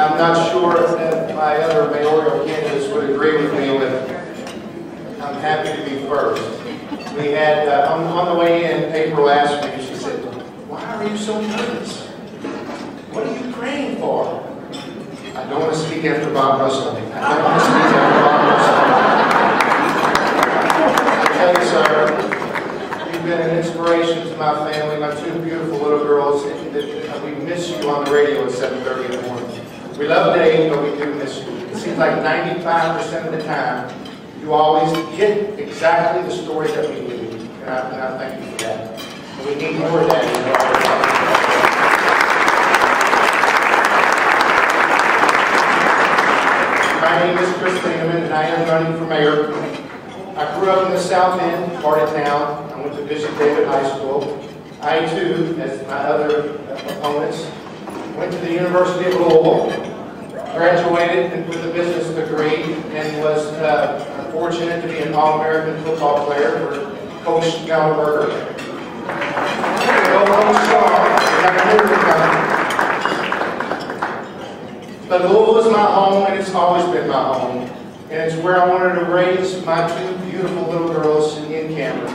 I'm not sure if my other mayoral candidates would agree with me, but I'm happy to be first. We had, on the way in, April asked me, she said, "Why are you so nervous? What are you praying for?" I don't want to speak after Bob Russell. I don't want to speak after Bob Russell. I tell you, sir, you've been an inspiration to my family, my two beautiful little girls. We miss you on the radio at 7:30 in the morning. We love Dave, but we do miss you. It seems like 95% of the time, you always hit exactly the story that we need. And I thank you for that. And we need more of that in our life. My name is Chris Bingaman, and I am running for mayor. I grew up in the South End part of town. I went to Bishop David High School. I, too, as my other opponents, went to the University of Louisville, graduated with a business degree, and was fortunate to be an All-American football player for Coach Gallenberger. But Louisville is my home, and it's always been my home. And it's where I wanted to raise my two beautiful little girls in Cameron.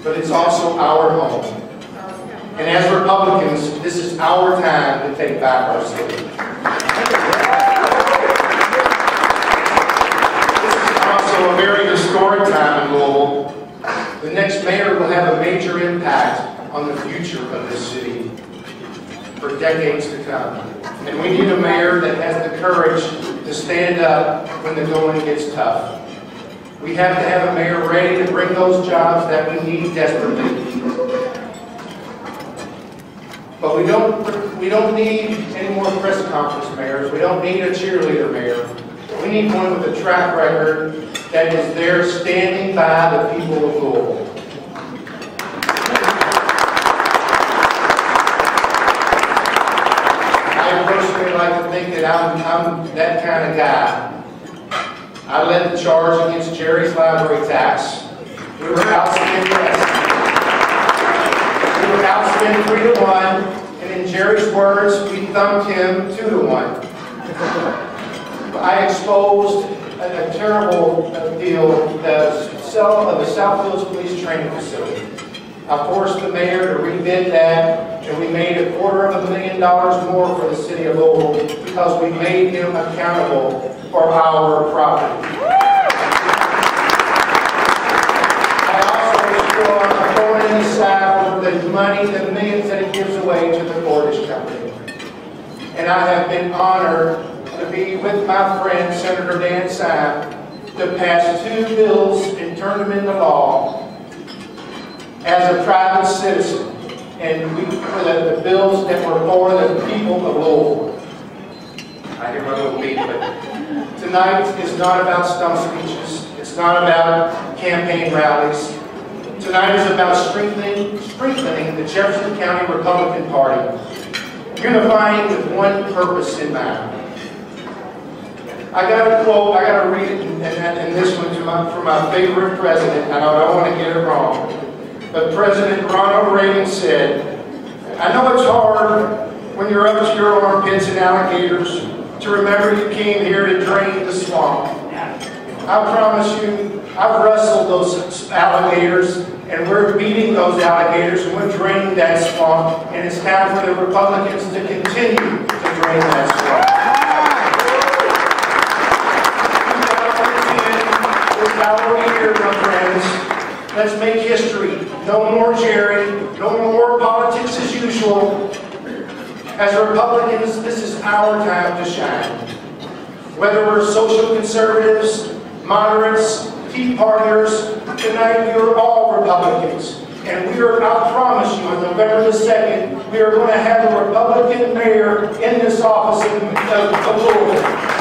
But it's also our home. And as Republicans, this is our time to take back our city. This is also a very historic time in Louisville. The next mayor will have a major impact on the future of this city for decades to come. And we need a mayor that has the courage to stand up when the going gets tough. We have to have a mayor ready to bring those jobs that we need desperately. But we don't need any more press conference mayors. We don't need a cheerleader mayor. We need one with a track record that is there standing by the people of Louisville. I personally like to think that I'm that kind of guy. I led the charge against Jerry's library tax. We were outspent 3-1, and in Jerry's words, we thumped him 2-1. I exposed a terrible deal, the sale of the Southfields Police Training Facility. I forced the mayor to rebid that, and we made $250,000 more for the city of Louisville because we made him accountable for our property. I also was going in the side with the money, the millions that he gives away to the Mortgage Company. And I have been honored to be with my friend, Senator Dan Syme, to pass 2 bills and turn them into law as a private citizen. And for the bills that were for the people of Louisville. I hear my little beat, but tonight is not about stump speeches. It's not about campaign rallies. Tonight is about strengthening the Jefferson County Republican Party, unifying with one purpose in mind. I got a quote, I got to read it, and this one from my favorite president, and I don't want to get it wrong. But President Ronald Reagan said, "I know it's hard when you're up to your armpits in alligators to remember you came here to drain the swamp. I promise you, I've wrestled those alligators, and we're beating those alligators, and we're draining that swamp, and it's time for the Republicans to continue to drain that swamp." 2010 is our year, my friends. Let's make history. No more Jerry, no more politics as usual. As Republicans, this is our time to shine. Whether we're social conservatives, moderates, Tea Partiers, tonight we are all Republicans. And I promise you, on November the 2nd, we are going to have a Republican mayor in this office of Louisville.